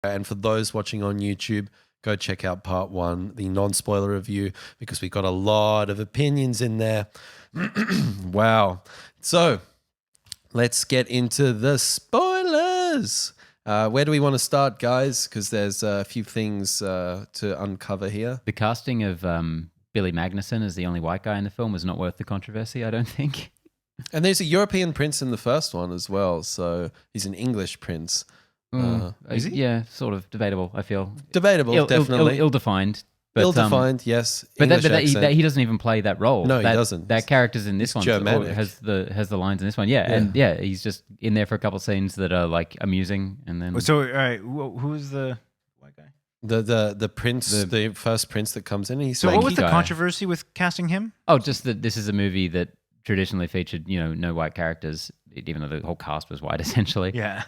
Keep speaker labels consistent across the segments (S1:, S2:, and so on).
S1: And for those watching on YouTube, go check out part 1, the non-spoiler review, because we got a lot of opinions in there. Wow. So let's get into the spoilers. Where do we want to start, guys? Because there's a few things to uncover here.
S2: The casting of Billy Magnussen as the only white guy in the film was not worth the controversy, I don't think.
S1: And there's a European prince in the first one as well, so he's an English prince.
S2: Is he? Yeah, sort of debatable, I feel.
S1: Debatable, definitely.
S2: Ill-defined. But,
S1: ill-defined, yes.
S2: But he doesn't even play that role.
S1: No, he doesn't.
S2: That character's in this one has the lines in this one. And he's just in there for a couple of scenes that are like amusing, and then.
S3: So, all right, who's the white guy?
S1: The prince, the first prince that comes in.
S3: So, what was the controversy with casting him?
S2: Oh, just that this is a movie that traditionally featured, no white characters, even though the whole cast was white essentially.
S3: Yeah.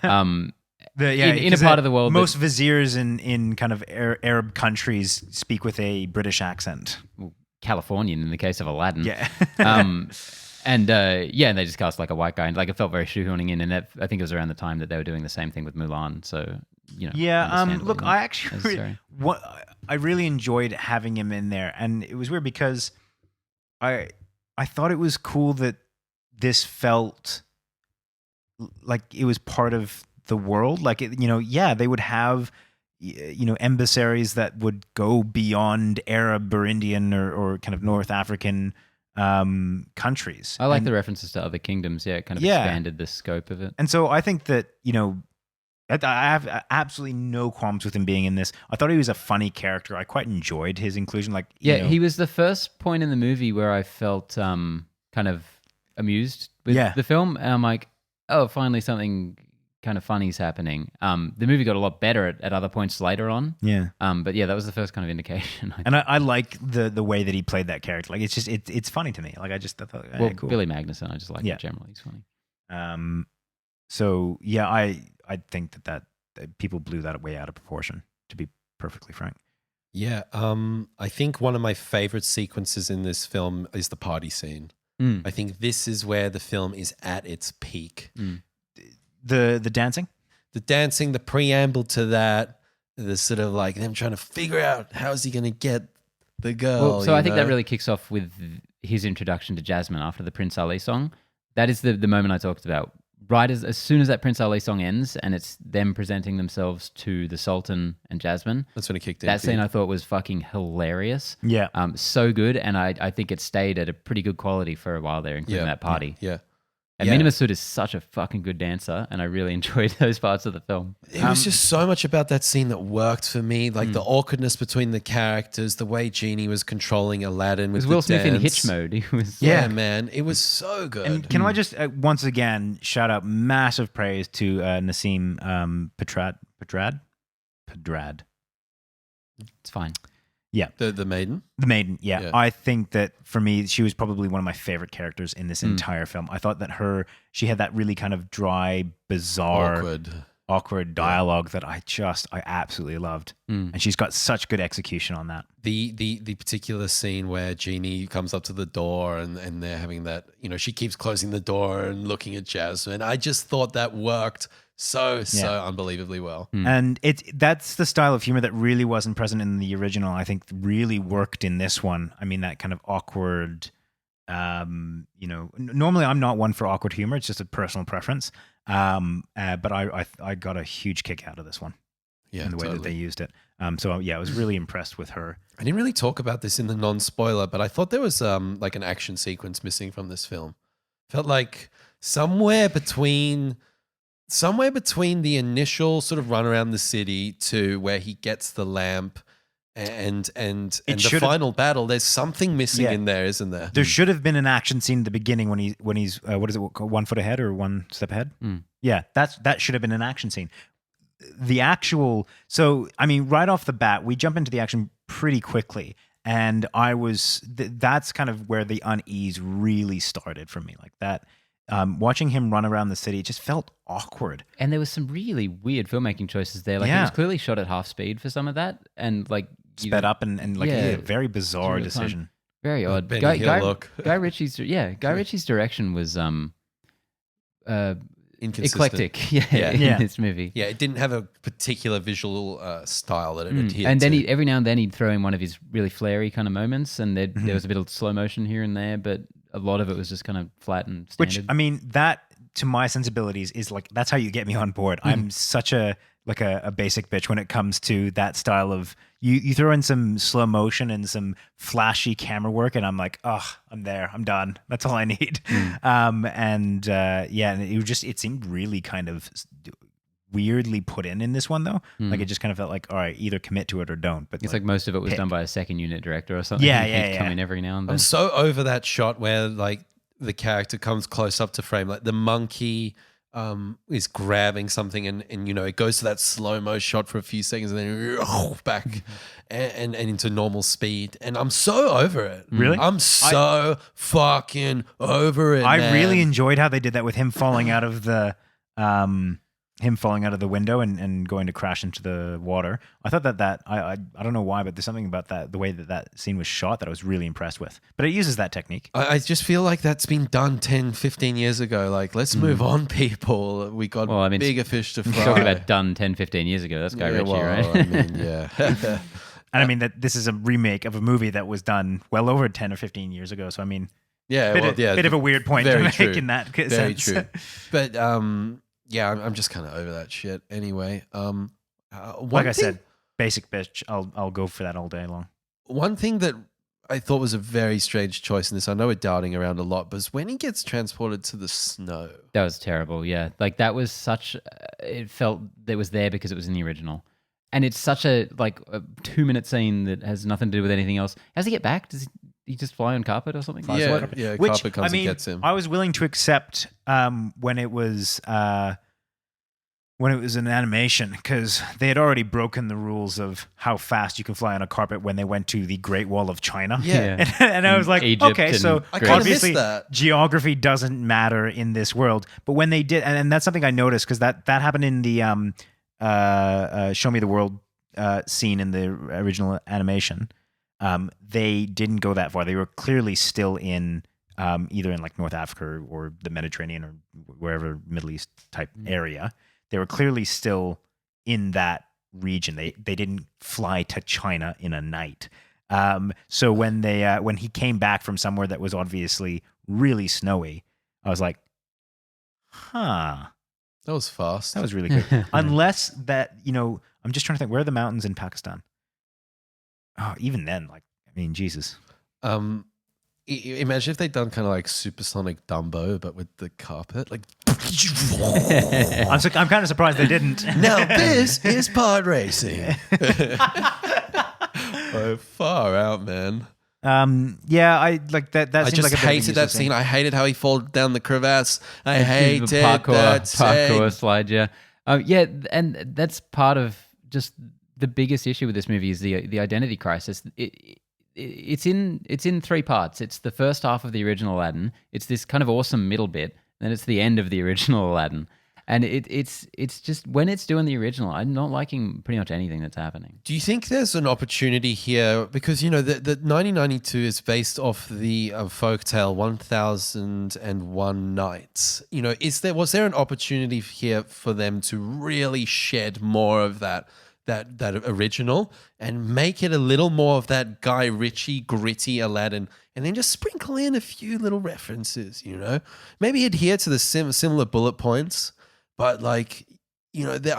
S2: In a part of the world,
S3: most viziers in kind of Arab countries speak with a British accent.
S2: Californian in the case of Aladdin.
S3: Yeah.
S2: And they just cast like a white guy, and like it felt very shoehorning in. And I think it was around the time that they were doing the same thing with Mulan. So
S3: Yeah. Look, I actually I really enjoyed having him in there, and it was weird because I thought it was cool that this felt like it was part of the world. Like, they would have, embassies that would go beyond Arab or Indian or kind of North African countries.
S2: I like the references to other kingdoms. Yeah, it kind of expanded the scope of it.
S3: And so I think that, I have absolutely no qualms with him being in this. I thought he was a funny character. I quite enjoyed his inclusion.
S2: He was the first point in the movie where I felt kind of amused with the film. And I'm like, oh, finally something kind of funny's happening. The movie got a lot better at other points later on.
S3: Yeah.
S2: But that was the first kind of indication.
S3: And I like the way that he played that character. Like, it's just it's funny to me. Like, I thought, cool.
S2: Billy Magnussen, I just like him generally. He's funny.
S3: So yeah, I think that people blew that way out of proportion, to be perfectly frank.
S1: Yeah. I think one of my favorite sequences in this film is the party scene. I think this is where the film is at its peak.
S3: The dancing?
S1: The dancing, the preamble to that, the sort of like them trying to figure out how is he going to get the girl.
S2: Well, so I think that really kicks off with his introduction to Jasmine after the Prince Ali song. That is the moment I talked about. Right as soon as that Prince Ali song ends and it's them presenting themselves to the Sultan and Jasmine.
S1: That's when it kicked in.
S2: That scene I thought was fucking hilarious.
S3: Yeah.
S2: So good. And I think it stayed at a pretty good quality for a while there, including that party.
S1: Yeah.
S2: And Mina Massoud is such a fucking good dancer, and I really enjoyed those parts of the film.
S1: It was just so much about that scene that worked for me, like the awkwardness between the characters, the way Genie was controlling Aladdin with
S2: it was Will
S1: the
S2: Smith
S1: dance.
S2: in hitch mode. He was,
S1: man, it was so good.
S3: And can I just once again shout out massive praise to Nassim Pedrad.
S2: It's fine.
S3: Yeah.
S1: The maiden?
S3: The maiden, yeah. I think that for me, she was probably one of my favorite characters in this entire film. I thought that she had that really kind of dry, bizarre, awkward dialogue that I absolutely loved. And she's got such good execution on that.
S1: The particular scene where Genie comes up to the door and they're having that, she keeps closing the door and looking at Jasmine. I just thought that worked so unbelievably well.
S3: And that's the style of humor that really wasn't present in the original. I think really worked in this one. I mean, that kind of awkward, normally I'm not one for awkward humor. It's just a personal preference. But I got a huge kick out of this one.
S1: Yeah,
S3: in the way that they used it. I was really impressed with her.
S1: I didn't really talk about this in the non-spoiler, but I thought there was like an action sequence missing from this film. Felt like somewhere between the initial sort of run around the city to where he gets the lamp and the final battle, there's something missing in there, isn't there?
S3: There should have been an action scene at the beginning when he's what is it called, 1 foot ahead or one step ahead? Yeah, that should have been an action scene. Right off the bat, we jump into the action pretty quickly. And that's kind of where the unease really started for me. Like that, watching him run around the city, it just felt awkward.
S2: And there was some really weird filmmaking choices there. Like it was clearly shot at half speed for some of that, and like
S3: sped up and like a very bizarre decision.
S2: Very odd. Guy Ritchie's direction was
S1: inconsistent.
S2: eclectic. Yeah, in this movie.
S1: Yeah, it didn't have a particular visual style that it adhered
S2: and then
S1: to.
S2: every now and then he'd throw in one of his really flary kind of moments, and there was a bit of slow motion here and there, but a lot of it was just kind of flat and standard.
S3: Which, I mean, that to my sensibilities is like, that's how you get me on board. I'm such a basic bitch when it comes to that style of you throw in some slow motion and some flashy camera work, and I'm like, oh, I'm there, I'm done. That's all I need. And it seemed really kind of weirdly put in this one though. Like it just kind of felt like, all right, either commit to it or don't. But
S2: it's like most of it was done by a second unit director or something. He'd come in every now and then.
S1: I'm so over that shot where like the character comes close up to frame, like the monkey is grabbing something and it goes to that slow-mo shot for a few seconds and then back and into normal speed. And I'm so over it.
S3: Really?
S1: I'm so fucking over it,
S3: I really enjoyed how they did that with him falling out of the window and going to crash into the water. I thought that I don't know why, but there's something about that, the way that scene was shot, that I was really impressed with. But it uses that technique.
S1: I just feel like that's been done 10, 15 years ago. Like, let's move on, people. We got bigger fish to fry.
S2: Talking about done 10, 15 years ago. That's Guy Ritchie, right?
S1: I mean, yeah.
S3: And I mean that this is a remake of a movie that was done well over 10 or 15 years ago. So I mean, bit of a weird point to make in that sense.
S1: Very true. But yeah, I'm just kind of over that shit. Anyway,
S3: like I said, basic bitch. I'll go for that all day long.
S1: One thing that I thought was a very strange choice in this, I know we're darting around a lot, but is when he gets transported to the snow. That
S2: was terrible. Yeah, like that was such. It felt that it was there because it was in the original, and it's such a 2-minute scene that has nothing to do with anything else. How does he get back? Does he just fly on carpet or something?
S1: Carpet comes and gets him.
S3: I was willing to accept when it was an animation, because they had already broken the rules of how fast you can fly on a carpet when they went to the Great Wall of China.
S1: Yeah.
S3: And I was like,
S2: Egypt
S3: okay, so obviously geography doesn't matter in this world. But when they did, and that's something I noticed, because that happened in the Show Me the World scene in the original animation. They didn't go that far. They were clearly still in either in like North Africa or the Mediterranean or wherever Middle East type area. They were clearly still in that region. They didn't fly to China in a night. So when he came back from somewhere that was obviously really snowy, I was like, huh.
S1: That was fast.
S3: That was really good. Unless that, I'm just trying to think, where are the mountains in Pakistan? Oh, even then, Jesus.
S1: Imagine if they'd done kind of like supersonic Dumbo, but with the carpet. Like,
S3: I'm kind of surprised they didn't.
S1: Now this is pod racing. Oh, far out, man.
S3: Yeah, I like that. That
S1: I just hated that scene. I hated how he folded down the crevasse. I hated
S2: parkour slide. Yeah, yeah, and that's part of just the biggest issue with this movie is the identity crisis. It's in 3 parts. It's the first half of the original Aladdin. It's this kind of awesome middle bit. Then it's the end of the original Aladdin. And it's just, when it's doing the original, I'm not liking pretty much anything that's happening.
S1: Do you think there's an opportunity here? Because, the 1992 is based off the folktale 1001 Nights. Was there an opportunity here for them to really shed more of that original and make it a little more of that Guy Ritchie gritty Aladdin, and then just sprinkle in a few little references, maybe adhere to the similar bullet points, but I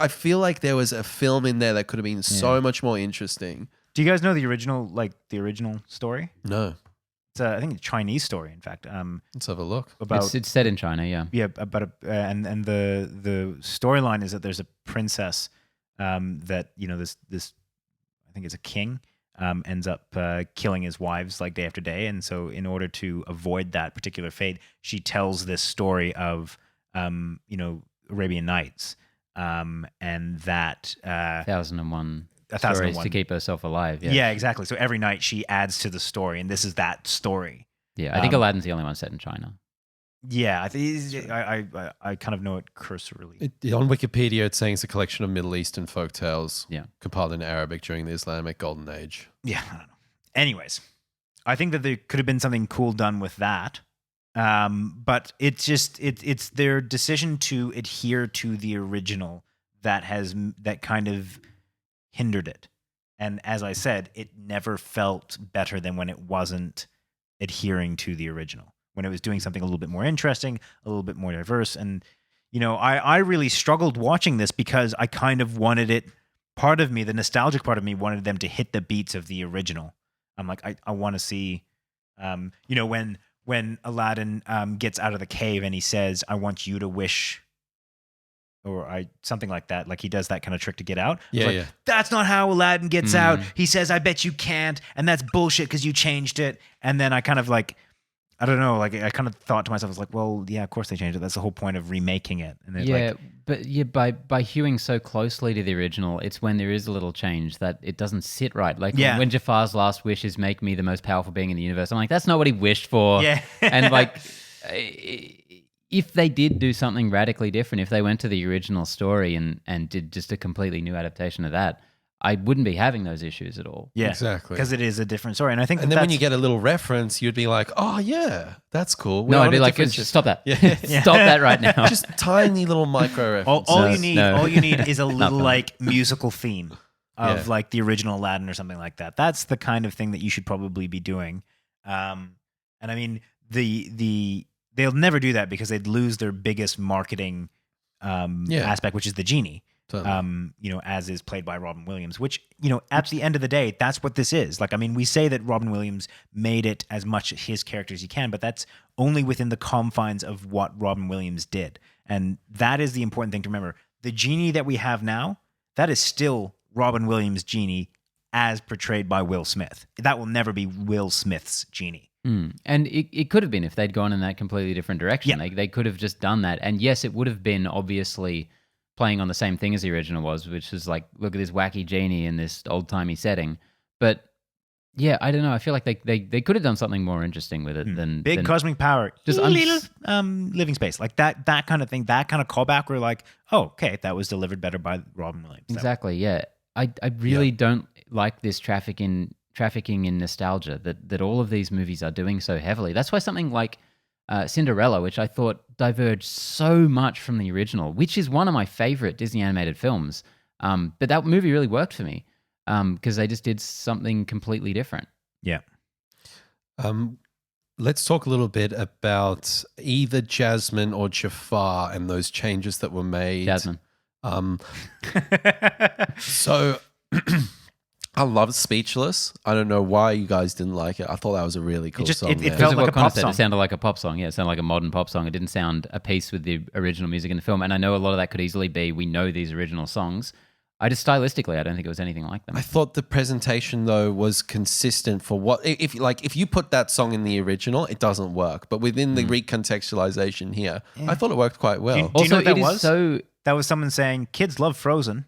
S1: feel like there was a film in there that could have been so much more interesting.
S3: Do you guys know the original story?
S1: No.
S3: It's I think a Chinese story, in fact.
S1: Let's have a look.
S2: It's set in China, yeah.
S3: Yeah, about and the storyline is that there's a princess that this I think it's a king ends up killing his wives like day after day, and so in order to avoid that particular fate, she tells this story of Arabian Nights, and that
S2: 1001 stories to keep herself alive.
S3: Yeah, exactly. So every night she adds to the story, and this is that story.
S2: Yeah, I think Aladdin's the only one set in China.
S3: Yeah, I think I kind of know it cursorily.
S1: On Wikipedia, it's saying it's a collection of Middle Eastern folktales compiled in Arabic during the Islamic Golden Age.
S3: Yeah, I don't know. Anyways, I think that there could have been something cool done with that, But it's their decision to adhere to the original that kind of hindered it. And as I said, it never felt better than when it wasn't adhering to the original, when it was doing something a little bit more interesting, a little bit more diverse. And, I really struggled watching this because I kind of wanted it. Part of me, the nostalgic part of me, wanted them to hit the beats of the original. I'm like, I want to see, when Aladdin gets out of the cave and he says, "I want you to wish," or something like that. Like he does that kind of trick to get out.
S1: Yeah.
S3: That's not how Aladdin gets out. He says, "I bet you can't," and that's bullshit because you changed it. And then I kind of I don't know, I kind of thought to myself, I was like, well, yeah, of course they changed it. That's the whole point of remaking it. And
S2: by hewing so closely to the original, it's when there is a little change that it doesn't sit right. When Jafar's last wish is make me the most powerful being in the universe, I'm like, that's not what he wished for.
S3: Yeah.
S2: And if they did do something radically different, if they went to the original story and did just a completely new adaptation of that, I wouldn't be having those issues at all.
S3: Yeah,
S1: exactly.
S3: Because it is a different story. And I think
S1: then when you get a little reference, you'd be like, oh, yeah, that's cool.
S2: No, I'd be like, stop that. Yeah. Stop that right now.
S1: Just tiny little micro references.
S3: All you need is a little musical theme of the original Aladdin or something like that. That's the kind of thing that you should probably be doing. And I mean, they'll never do that because they'd lose their biggest marketing aspect, which is the Genie. Totally. As is played by Robin Williams, which, at the end of the day, that's what this is. We say that Robin Williams made it as much his character as he can, but that's only within the confines of what Robin Williams did. And that is the important thing to remember. The Genie that we have now, that is still Robin Williams' Genie as portrayed by Will Smith. That will never be Will Smith's Genie.
S2: And it could have been if they'd gone in that completely different direction. Yeah. They could have just done that. And yes, it would have been obviously playing on the same thing as the original was, which is look at this wacky genie in this old-timey setting. But yeah, I don't know. I feel like they could have done something more interesting with it than
S3: cosmic power, just living space, that kind of thing, that kind of callback. We're like, oh, okay, that was delivered better by Robin Williams.
S2: Exactly. Yeah, I really don't like this trafficking in nostalgia that all of these movies are doing so heavily. That's why something like Cinderella, which I thought diverged so much from the original, which is one of my favorite Disney animated films. But that movie really worked for me because they just did something completely different.
S3: Yeah.
S1: Let's talk a little bit about either Jasmine or Jafar and those changes that were made.
S2: Jasmine.
S1: So I love Speechless. I don't know why you guys didn't like it. I thought that was a really cool song.
S3: It felt like a pop song.
S2: It sounded like a pop song. Yeah, it sounded like a modern pop song. It didn't sound a piece with the original music in the film. And I know a lot of that could easily be, we know these original songs. I just stylistically, I don't think it was anything like them.
S1: I thought the presentation though was consistent for what if you put that song in the original, it doesn't work. But within the recontextualization here, I thought it worked quite well.
S3: Do you know what that was? That was someone saying, "Kids love Frozen.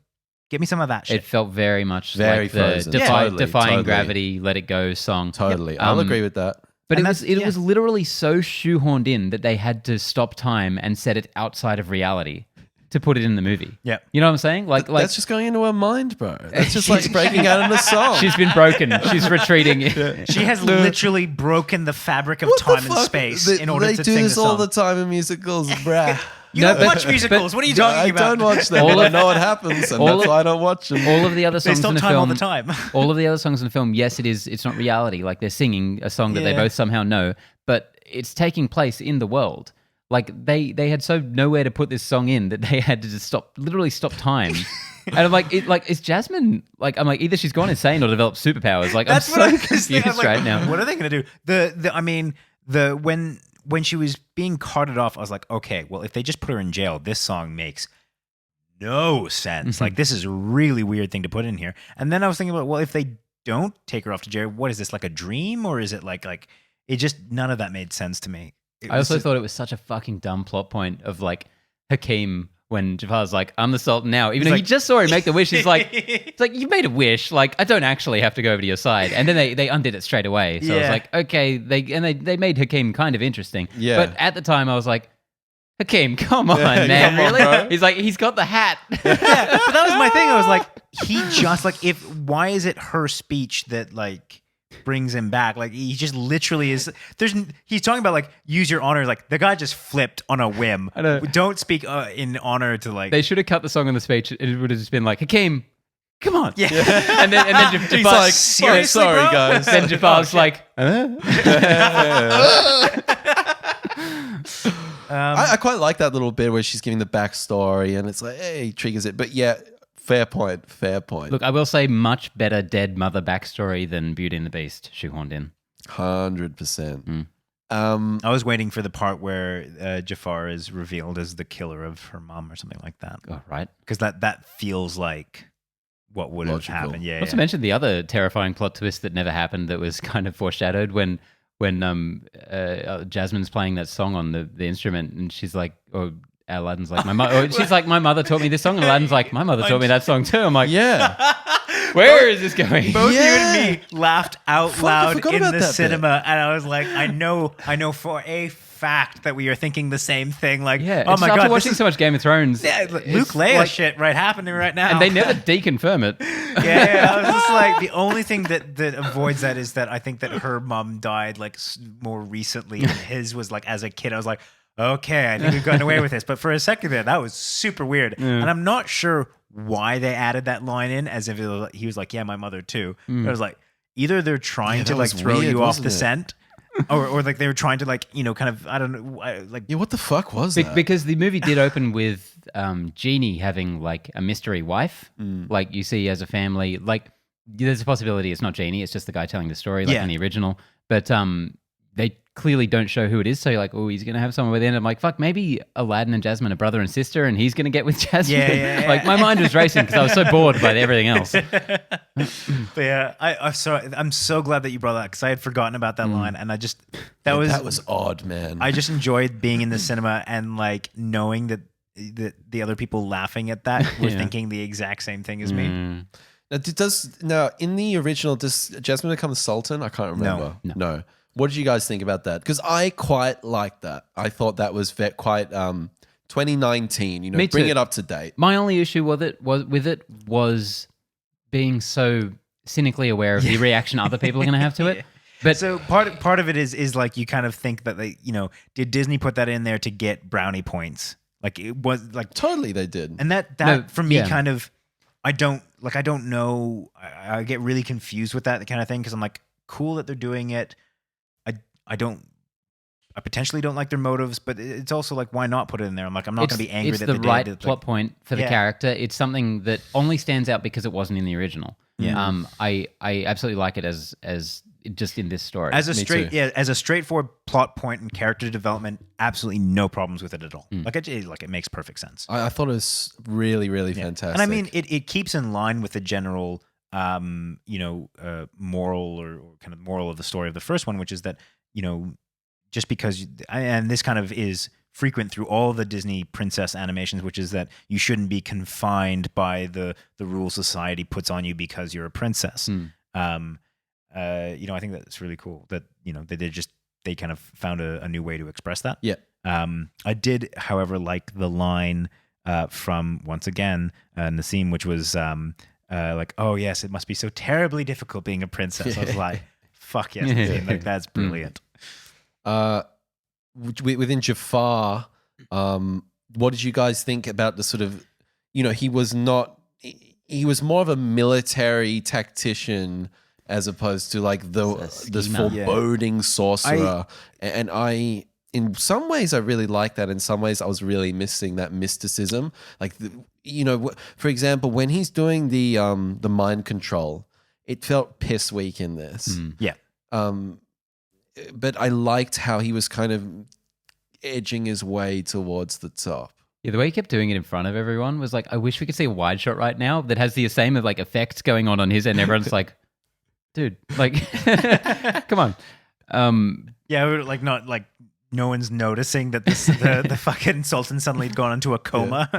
S3: Give me some of that shit."
S2: It felt very much
S1: very
S2: like
S1: Frozen.
S2: the Defying Gravity, Let It Go song.
S1: Totally. Yep. I'll agree with that.
S2: But it was literally so shoehorned in that they had to stop time and set it outside of reality to put it in the movie.
S3: Yeah.
S2: You know what I'm saying? Like
S1: that's just going into her mind, bro. That's just like breaking out in a song.
S2: She's been broken. She's retreating.
S3: She has literally broken the fabric of time and space in order to sing the song.
S1: They do this all the time in musicals, bruh.
S3: You don't watch musicals. What are you talking about?
S1: I don't watch them. I know what happens, and that's why I don't watch them.
S2: All of the other songs in the film,
S3: all the time.
S2: All of the other songs in the film, yes, it's not reality. Like they're singing a song that they both somehow know, but it's taking place in the world. Like they had so nowhere to put this song in that they had to just literally stop time. And I'm like, is Jasmine like? I'm like, either she's gone insane or developed superpowers. Like I'm so confused right now.
S3: What are they going to do? When she was being carted off, I was like, okay, well, if they just put her in jail, this song makes no sense. Like, this is a really weird thing to put in here. And then I was thinking about, well, if they don't take her off to jail, what is this, like a dream? Or is it like it just, none of that made sense to me.
S2: I also thought it was such a fucking dumb plot point of like Hakeem when Jafar's like, I'm the Sultan now. Even though he just saw him make the wish, he's like, it's like, you made a wish. Like, I don't actually have to go over to your side. And then they undid it straight away. So I was like, okay. They made Hakeem kind of interesting.
S1: Yeah.
S2: But at the time I was like, Hakeem, come on, man.
S1: Come on,
S2: really?
S1: bro.
S2: He's like, he's got the hat.
S3: Yeah, but that was my thing. I was like, he just like, why is it her speech that like brings him back. Like he just literally is. He's talking about like use your honor. Like the guy just flipped on a whim.
S2: I know.
S3: Don't speak in honor to like.
S2: They should have cut the song on the speech. It would have just been like Hakeem, come on.
S3: Yeah.
S2: and then
S1: He's
S2: Jafar,
S1: like,
S3: seriously,
S1: sorry,
S3: bro?
S1: guys.
S2: then Jafar's like,
S1: I quite like that little bit where she's giving the backstory and it's like, hey, triggers it. But yeah, fair point.
S2: look, I will say much better dead mother backstory than Beauty and the Beast shoehorned in.
S1: 100%.
S3: I was waiting for the part where Jafar is revealed as the killer of her mom or something like that.
S2: Oh, right.
S3: Because that feels like what would have
S1: Logical.
S3: happened. Yeah.
S2: Not to mention the other terrifying plot twist that never happened that was kind of foreshadowed when Jasmine's playing that song on the instrument and she's like, or Aladdin's like, she's like, my mother taught me this song, and Aladdin's like, my mother taught me that song too. I'm like,
S1: Yeah.
S2: where is this going?
S3: Both you
S1: Yeah.
S3: and me laughed out
S1: Fuck, I
S3: loud
S1: forgot
S3: in
S1: about
S3: the
S1: that
S3: cinema, and I was like, I know for a fact that we are thinking the same thing. Like,
S2: Yeah.
S3: oh
S2: it's
S3: my
S2: after
S3: god,
S2: watching
S3: this is
S2: so much Game of Thrones.
S3: Luke Leia
S2: like,
S3: shit happening right now.
S2: and they never deconfirm it.
S3: Yeah, I was just like, the only thing that avoids that is that I think that her mom died like more recently, and his was like as a kid. I was like, okay, I think we've gotten away with this. But for a second there, that was super weird, and I'm not sure why they added that line in, as if he was like, yeah, my mother too. I was like, either they're trying to
S1: that
S3: like
S1: was
S3: throw
S1: weird,
S3: you off
S1: wasn't
S3: the
S1: it?
S3: scent. Or like they were trying to like, kind of, I don't know, like
S1: Yeah, what the fuck was that?
S2: Because the movie did open with Genie having like a mystery wife, like you see as a family. Like there's a possibility it's not Genie, it's just the guy telling the story, like in the original. But they clearly don't show who it is. So you're like, oh, he's gonna have someone with it. And I'm like, fuck, maybe Aladdin and Jasmine are brother and sister, and he's gonna get with Jasmine.
S3: Yeah.
S2: Like my mind was racing because I was so bored by everything else.
S3: But yeah, I'm so glad that you brought that because I had forgotten about that line, and I just that was
S1: odd, man.
S3: I just enjoyed being in the cinema and like knowing that the other people laughing at that were thinking the exact same thing as me.
S1: Now in the original, does Jasmine become the Sultan? I can't remember. No. What did you guys think about that? Because I quite liked that. I thought that was quite 2019.
S2: Me
S1: bring
S2: too.
S1: it up to date.
S2: My only issue with it was being so cynically aware of the reaction other people are going to have to it. But
S3: So part of it is like you kind of think that they, did Disney put that in there to get brownie points? Like it was like
S1: Totally, they did.
S3: And that
S2: No,
S3: for me
S2: yeah.
S3: kind of I don't know. I get really confused with that kind of thing because I'm like, cool that they're doing it. I potentially don't like their motives, but it's also like, why not put it in there? I'm like, I'm not going to be angry
S2: it's
S3: that
S2: the
S3: they
S2: right
S3: did it.
S2: plot point for the character. It's something that only stands out because it wasn't in the original.
S3: Yeah.
S2: I absolutely like it as just in this story.
S3: As a
S1: too.
S3: as a straightforward plot point and character development, absolutely no problems with it at all. Like it makes perfect sense.
S1: I thought it was really, really fantastic.
S3: And I mean, it keeps in line with the general, moral or kind of moral of the story of the first one, which is that, just because, and this kind of is frequent through all the Disney princess animations, which is that you shouldn't be confined by the rules society puts on you because you're a princess. I think that's really cool that, they kind of found a new way to express that.
S1: Yeah.
S3: I did, however, like the line from, once again, Nassim, which was like, oh, yes, it must be so terribly difficult being a princess. I was like, fuck yes, Nassim, like, that's brilliant.
S1: Within Jafar, what did you guys think about the sort of, he was more of a military tactician as opposed to like this foreboding sorcerer. And I, in some ways, I really like that. In some ways, I was really missing that mysticism. Like, for example, when he's doing the mind control, it felt piss weak in this.
S3: Yeah.
S1: But I liked how he was kind of edging his way towards the top.
S2: Yeah, the way he kept doing it in front of everyone was like, I wish we could see a wide shot right now that has the same like effects going on his end. Everyone's like, dude, like, come on.
S3: Yeah, like not like no one's noticing that the fucking Sultan suddenly had gone into a coma.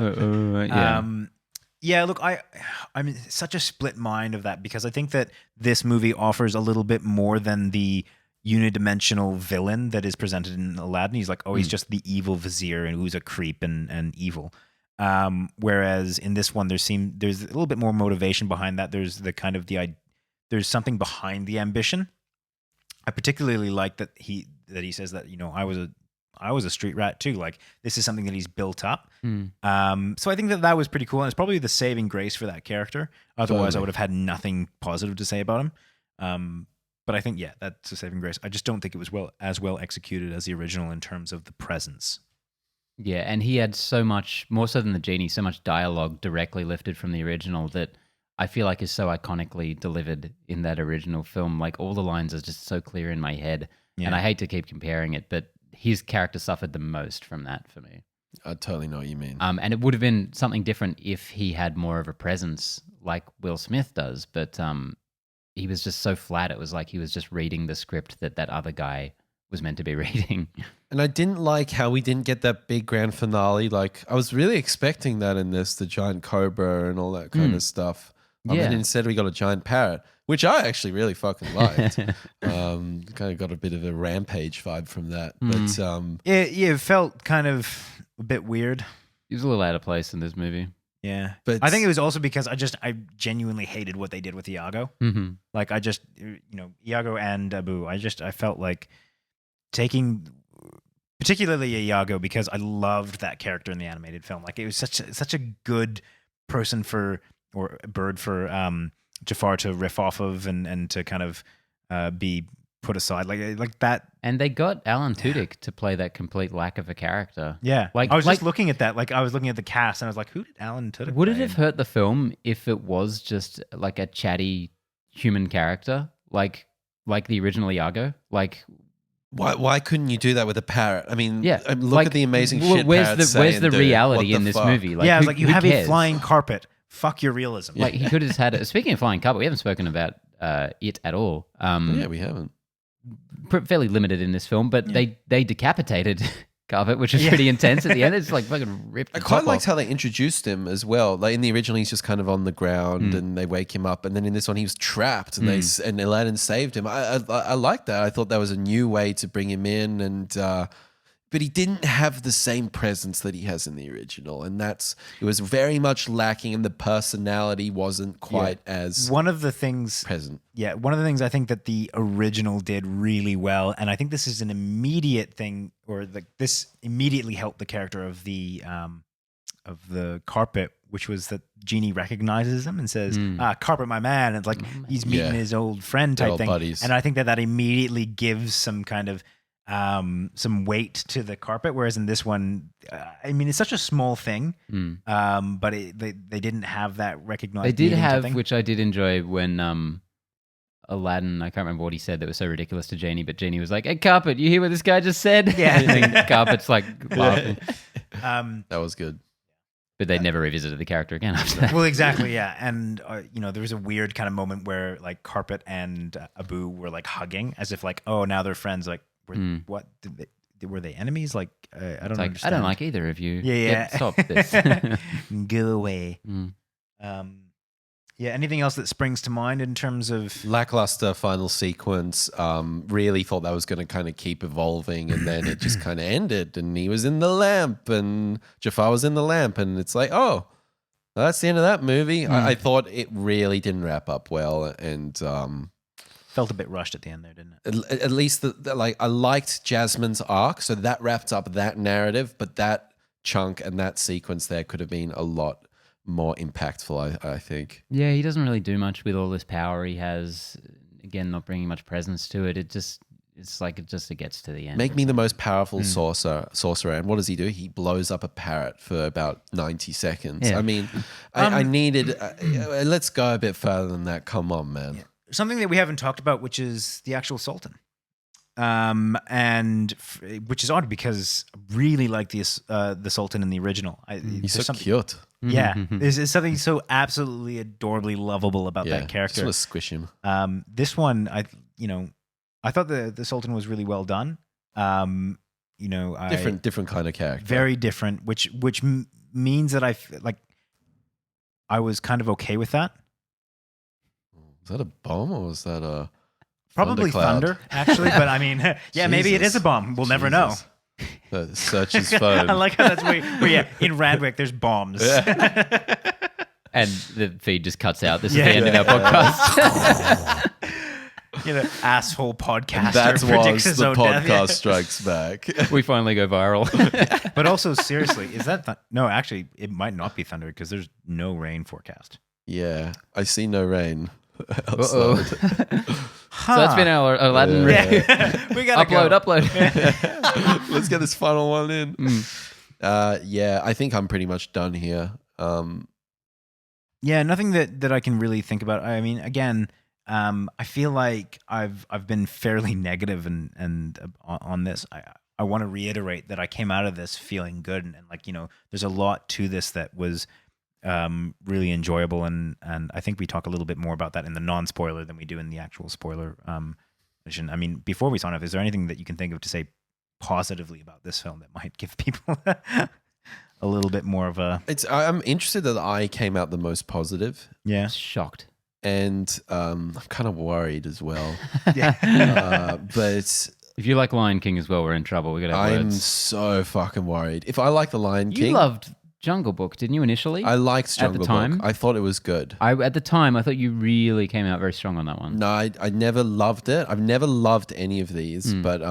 S3: Yeah, look, I'm in such a split mind of that because I think that this movie offers a little bit more than the unidimensional villain that is presented in Aladdin. He's like, he's just the evil vizier and who's a creep and evil. Whereas in this one, there's a little bit more motivation behind that. There's there's something behind the ambition. I particularly like that he says that, I was a street rat too. Like, this is something that he's built up. So I think that was pretty cool, and it's probably the saving grace for that character. Otherwise, I would have had nothing positive to say about him. But I think, that's a saving grace. I just don't think it was as well executed as the original in terms of the presence.
S2: Yeah, and he had so much, more so than the Genie, so much dialogue directly lifted from the original that I feel like is so iconically delivered in that original film. Like, all the lines are just so clear in my head. Yeah. And I hate to keep comparing it, but his character suffered the most from that for me.
S1: I totally know what you mean.
S2: And it would have been something different if he had more of a presence like Will Smith does, but he was just so flat. It was like he was just reading the script that other guy was meant to be reading.
S1: And I didn't like how we didn't get that big grand finale. Like, I was really expecting that in this, the giant cobra and all that kind of stuff. And instead we got a giant parrot, which I actually really fucking liked. Kind of got a bit of a rampage vibe from that. But
S3: it felt kind of a bit weird.
S2: He was a little out of place in this movie.
S3: Yeah, but I think it was also because I genuinely hated what they did with Iago.
S2: Mm-hmm.
S3: Like, I just, Iago and Abu, I felt like taking, particularly Iago, because I loved that character in the animated film. Like, it was such a good person or a bird for Jafar to riff off of and to kind of be put aside like that.
S2: And they got Alan Tudyk to play that complete lack of a character.
S3: Yeah, like I was just looking at that. Like, I was looking at the cast and I was like, who did Alan Tudyk
S2: Would
S3: play?
S2: it have hurt the film if it was just like a chatty human character, like the original Iago? Like,
S1: why couldn't you do that with a parrot? I mean, look
S2: like,
S1: at the amazing shit
S2: where's the reality in this movie? Like,
S3: I was like, you have a flying carpet. Fuck your realism.
S2: Like, he could have just had it. Speaking of flying carpet, we haven't spoken about it at all.
S1: We haven't.
S2: Fairly limited in this film, but they decapitated carpet, which is pretty intense at the end. It's like fucking ripped.
S1: I quite liked how they introduced him as well. Like, in the original, he's just kind of on the ground and they wake him up, and then in this one, he was trapped and and Aladdin saved him. I like that. I thought that was a new way to bring him in, and but he didn't have the same presence that he has in the original, and it was very much lacking, and the personality wasn't quite as
S3: one of the things
S1: present.
S3: Yeah, one of the things I think that the original did really well, and I think this is an immediate thing, or this immediately helped the character of the carpet, which was that Genie recognizes him and says, "Carpet, my man," and it's like he's meeting his old friend type thing.
S1: Buddies.
S3: And I think that immediately gives some kind of some weight to the carpet, whereas in this one, I mean, it's such a small thing, but they didn't have that recognized.
S2: They did have, which I did enjoy, when Aladdin, I can't remember what he said that was so ridiculous to Genie, but Genie was like, "Hey, carpet, you hear what this guy just said?"
S3: Yeah,
S2: and carpet's like laughing.
S1: That was good.
S2: But they never revisited the character again after that.
S3: Well, exactly, yeah. And, there was a weird kind of moment where, like, Carpet and Abu were, like, hugging as if, like, oh, now they're friends. Like, what? Were they enemies? Like, I don't understand.
S2: I don't like either of you.
S3: Yeah.
S2: Stop this.
S3: Go away. Anything else that springs to mind in terms of...
S1: Lackluster final sequence. Really thought that was going to kind of keep evolving, and then it just kind of ended, and he was in the lamp, and Jafar was in the lamp, and it's like, oh, that's the end of that movie. I thought it really didn't wrap up well, and...
S3: felt a bit rushed at the end there, didn't it?
S1: At least, I liked Jasmine's arc, so that wrapped up that narrative, but that chunk and that sequence there could have been a lot more impactful, I think.
S2: Yeah, he doesn't really do much with all this power he has. Again, not bringing much presence to it. It gets to the end.
S1: Make me the most powerful sorcerer. And what does he do? He blows up a parrot for about 90 seconds. Yeah. I mean, I needed... let's go a bit further than that. Come on, man.
S3: Yeah. Something that we haven't talked about, which is the actual Sultan. Which is odd because I really like the Sultan in the original.
S1: He's so cute.
S3: Yeah, there's something so absolutely adorably lovable about that character.
S1: Just want to squish him.
S3: This one, I thought the Sultan was really well done.
S1: Different kind of character.
S3: Very different, which means that I was kind of okay with that.
S1: Was that a bomb or was that a
S3: probably thunder, actually? But I mean, maybe it is a bomb. We'll never know.
S1: Search his phone.
S3: I like how that's where in Radwick there's bombs.
S2: And the feed just cuts out. This is the end of our podcast.
S3: asshole podcaster
S1: That
S3: predicts
S1: was
S3: his
S1: the
S3: own death.
S1: podcast strikes back.
S2: We finally go viral.
S3: But also, seriously, is that no? Actually, it might not be thunder because there's no rain forecast.
S1: Yeah, I see no rain.
S2: Uh-oh. So that's been our Aladdin review.
S3: We gotta
S2: upload.
S1: Let's get this final one in. Yeah, I think I'm pretty much done here.
S3: Yeah, nothing that I can really think about. I mean, again, I feel like I've been fairly negative and on this. I want to reiterate that I came out of this feeling good and like, there's a lot to this that was really enjoyable and I think we talk a little bit more about that in the non-spoiler than we do in the actual spoiler mission. I mean, before we sign off, is there anything that you can think of to say positively about this film that might give people a little bit more of a...
S1: I'm interested that I came out the most positive.
S3: Yeah.
S2: Shocked.
S1: And I'm kind of worried as well.
S3: Yeah.
S1: But
S2: if you like Lion King as well, we're in trouble. We're gonna have
S1: I'm
S2: words.
S1: so fucking worried. If I like the Lion King...
S2: You loved Jungle Book, didn't you, initially?
S1: I liked Jungle
S2: at the time?
S1: Book. I thought it was good.
S2: At the time, I thought you really came out very strong on that one.
S1: No, I never loved it. I've never loved any of these, but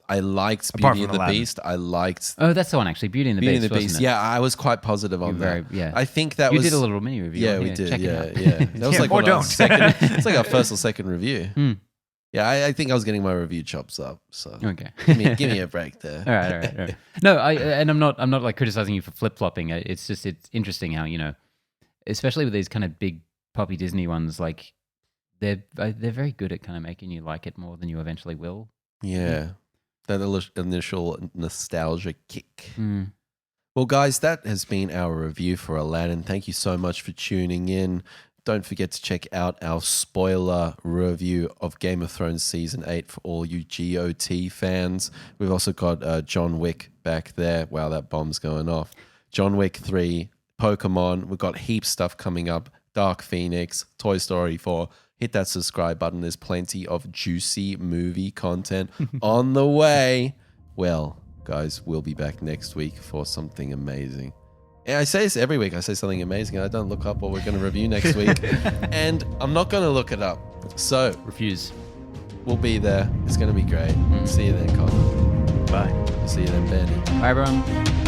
S1: I liked
S3: Apart
S1: Beauty and
S3: from
S1: the
S3: Aladdin.
S1: Beast. I liked
S2: Oh, that's the one, actually. Beauty and the
S1: Beauty
S2: Beast,
S1: and the Beast.
S2: wasn't it?
S1: Yeah, I was quite positive on that.
S2: Yeah.
S1: I think that
S2: You
S1: was...
S2: did a little mini review.
S1: Yeah,
S2: on
S1: we
S2: here.
S1: did.
S2: Check it
S1: Yeah,
S2: out.
S1: yeah. That was
S3: Yeah,
S1: like
S3: or
S1: one of our
S3: don't.
S1: second. It's like our first or second review.
S2: Mm.
S1: Yeah, I think I was getting my review chops up. So
S2: Okay.
S1: give me a break there.
S2: All right. No, I'm not like criticizing you for flip flopping. It's just it's interesting how especially with these kind of big poppy Disney ones, like they're very good at kind of making you like it more than you eventually will.
S1: Yeah, that initial nostalgia kick.
S2: Mm.
S1: Well, guys, that has been our review for Aladdin. Thank you so much for tuning in. Don't forget to check out our spoiler review of Game of Thrones Season 8 for all you GOT fans. We've also got John Wick back there. Wow, that bomb's going off. John Wick 3, Pokemon. We've got heaps stuff coming up. Dark Phoenix, Toy Story 4. Hit that subscribe button. There's plenty of juicy movie content on the way. Well, guys, we'll be back next week for something amazing. I say this every week. I say something amazing. I don't look up what we're going to review next week. And I'm not going to look it up. So
S2: Refuse.
S1: we'll be there. It's going to be great. See you then, Connor.
S3: Bye.
S1: See you then, Benny.
S2: Bye, everyone.